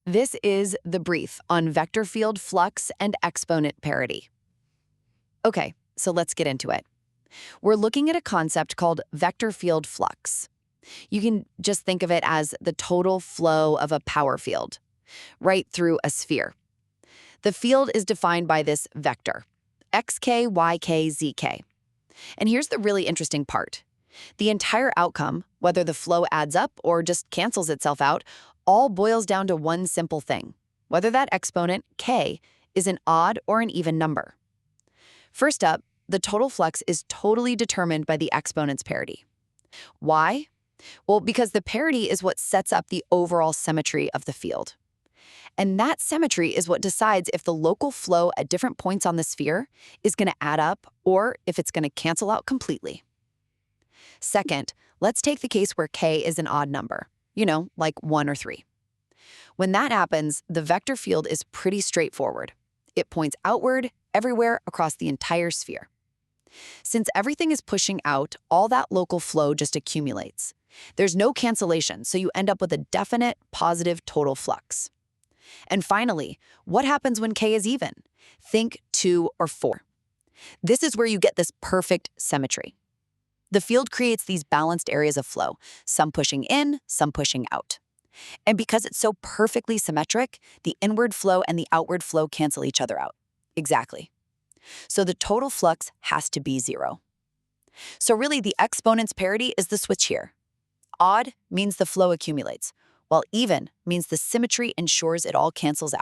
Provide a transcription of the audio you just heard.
This is the brief on vector field flux and exponent parity. Okay, so let's get into it. We're looking at a concept called vector field flux. You can just think of it as the total flow of a power field, right through a sphere. The field is defined by this vector, xk, yk, zk. And here's the really interesting part. The entire outcome, whether the flow adds up or just cancels itself out, all boils down to one simple thing, whether that exponent, k, is an odd or an even number. First up, the total flux is totally determined by the exponent's parity. Why? Well, because the parity is what sets up the overall symmetry of the field. And that symmetry is what decides if the local flow at different points on the sphere is going to add up or if it's going to cancel out completely. Second, let's take the case where k is an odd number, like 1 or 3. When that happens, the vector field is pretty straightforward. It points outward, everywhere across the entire sphere. Since everything is pushing out, all that local flow just accumulates. There's no cancellation, so you end up with a definite, positive total flux. And finally, what happens when k is even? Think 2 or 4. This is where you get this perfect symmetry. The field creates these balanced areas of flow, some pushing in, some pushing out. And because it's so perfectly symmetric, the inward flow and the outward flow cancel each other out. Exactly. So the total flux has to be 0. So really, the exponent's parity is the switch here. Odd means the flow accumulates, while even means the symmetry ensures it all cancels out.